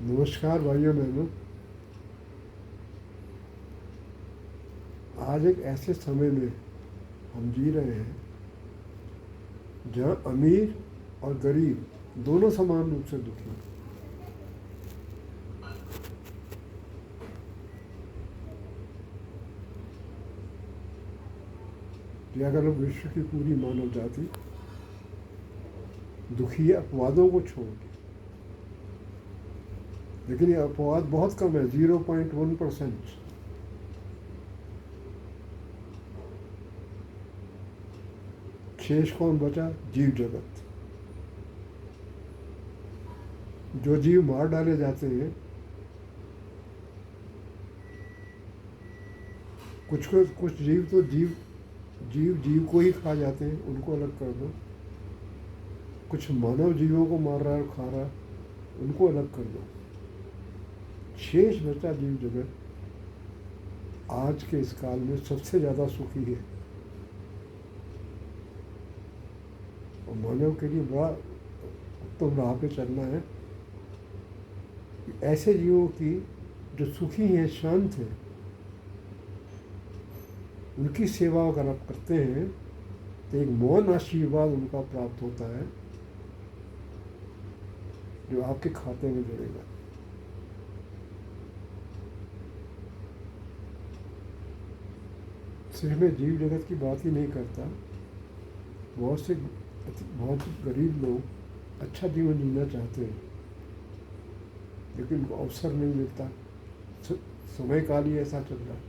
नमस्कार भाइयों बहनों। आज एक ऐसे समय में हम जी रहे हैं जहाँ अमीर और गरीब दोनों समान रूप से दुखी हैं। कि अगर विश्व की पूरी मानव जाति दुखी है अपवादों को छोड़ के, लेकिन ये अपवाद बहुत कम है, 0.1%। शेष कौन बचा? जीव जगत। जो जीव मार डाले जाते हैं, कुछ जीव तो जीव को ही खा जाते हैं, उनको अलग कर दो। कुछ मानव जीवों को मार रहा है और खा रहा है, उनको अलग कर दो। शेष बचा जीव जगत आज के इस काल में सबसे ज़्यादा सुखी है और मानव के लिए बड़ा उत्तम राह पे चलना है। ऐसे जीवों की जो सुखी हैं, शांत हैं, उनकी सेवा अगर आप करते हैं तो एक मौन आशीर्वाद उनका प्राप्त होता है जो आपके खाते में जुड़ेगा। सिर्फ मैं जीव जगत की बात ही नहीं करता, बहुत गरीब लोग अच्छा जीवन जीना चाहते हैं लेकिन उनको अवसर नहीं मिलता। समय काल ही ऐसा चल रहा है।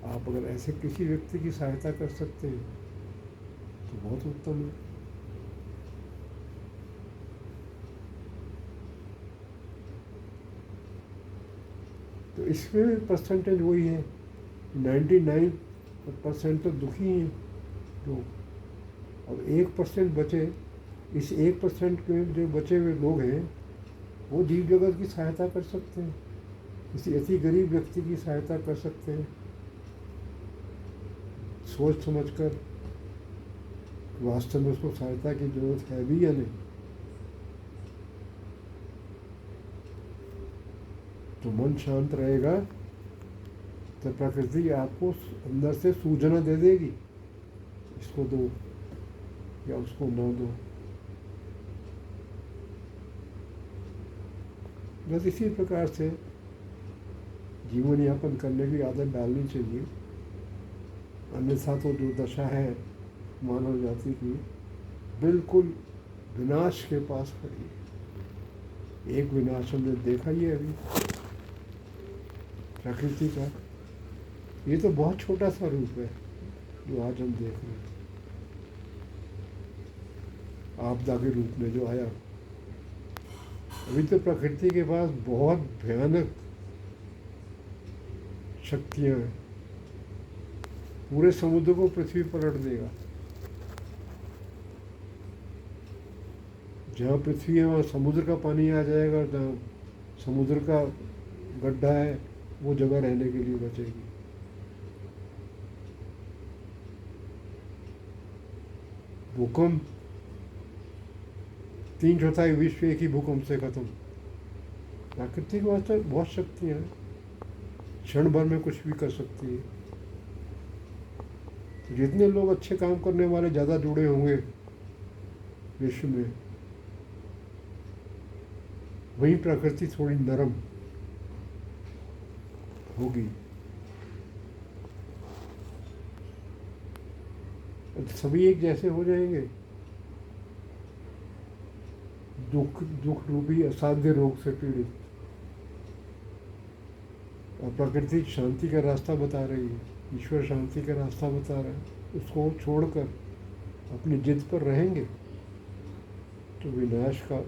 आप अगर ऐसे किसी व्यक्ति की सहायता कर सकते हैं तो बहुत उत्तम है। तो इसमें परसेंटेज वही है, 99% तो दुखी हैं लोग, और 1% बचे। इस 1% के जो बचे हुए लोग हैं वो जीव जगत की सहायता कर सकते हैं, किसी अति गरीब व्यक्ति की सहायता कर सकते हैं, सोच समझकर वास्तव में उसको सहायता की जरूरत है भी या नहीं। तो मन शांत रहेगा तो प्रकृति आपको अंदर से सूचना दे देगी, इसको दो या उसको न दो। बस इसी प्रकार से जीवन यापन करने की आदत डालनी चाहिए, अन्यथा तो जो दशा है मानव जाति की बिल्कुल विनाश के पास खड़ी है। एक विनाश हमने देखा ही है अभी प्रकृति का। ये तो बहुत छोटा सा रूप है जो आज हम देख रहे हैं, आपदा के रूप में जो आया। अभी तो प्रकृति के पास बहुत भयानक शक्तियां हैं, पूरे समुद्र को पृथ्वी पलट देगा। जहाँ पृथ्वी है वहाँ समुद्र का पानी आ जाएगा, जहाँ समुद्र का गड्ढा है वो जगह रहने के लिए बचेगी। भूकंप, 3/4 विश्व एक ही भूकंप से खत्म। प्राकृतिक वास्तव बहुत शक्तियाँ हैं, क्षण भर में कुछ भी कर सकती है। तो जितने लोग अच्छे काम करने वाले ज़्यादा जुड़े होंगे विश्व में, वही प्रकृति थोड़ी नरम होगी। सभी एक जैसे हो जाएंगे, दुख रूपी असाध्य रोग से पीड़ित, और प्रकृति शांति का रास्ता बता रही है, ईश्वर शांति का रास्ता बता रहा है। उसको छोड़कर अपनी जिद पर रहेंगे तो विनाश का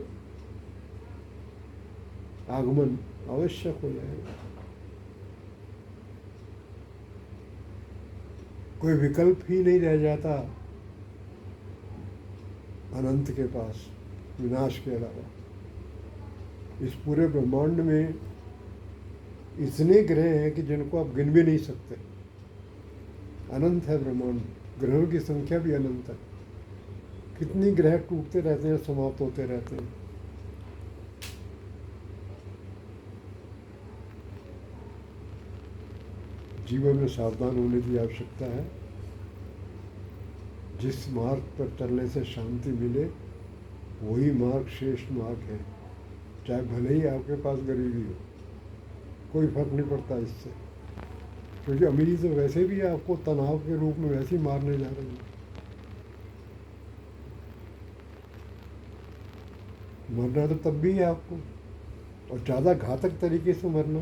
आगमन आवश्यक हो जाएगा। कोई विकल्प ही नहीं रह जाता अनंत के पास विनाश के अलावा। इस पूरे ब्रह्मांड में इतने ग्रह हैं कि जिनको आप गिन भी नहीं सकते। अनंत है ब्रह्मांड, ग्रहों की संख्या भी अनंत है। कितनी ग्रह टूटते रहते हैं, समाप्त होते रहते हैं। जीवन में सावधान होने की आवश्यकता है। जिस मार्ग पर चलने से शांति मिले वही मार्ग श्रेष्ठ मार्ग है। चाहे भले ही आपके पास गरीबी हो, कोई फर्क नहीं पड़ता इससे, क्योंकि अमीरी तो वैसे भी आपको तनाव के रूप में वैसे ही मारने जा रही है। मरना तो तब भी है आपको, और ज़्यादा घातक तरीके से मरना।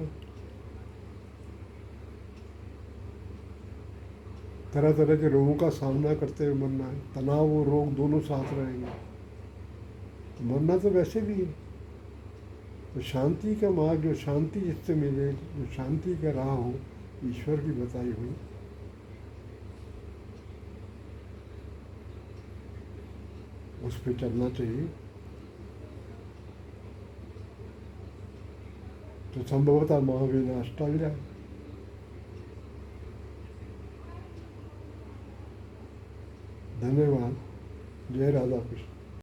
तरह तरह के रोगों का सामना करते हुए मरना है, तनाव और रोग दोनों साथ रहेंगे। मरना तो वैसे भी है। तो शांति का मार्ग, जो शांति जिससे मिले, जो शांति का राह हो, ईश्वर की बताई हुई, उस पर चलना चाहिए। तो संभवतः महाविनाश टल जाए। धन्यवाद। जय राधा कृष्ण।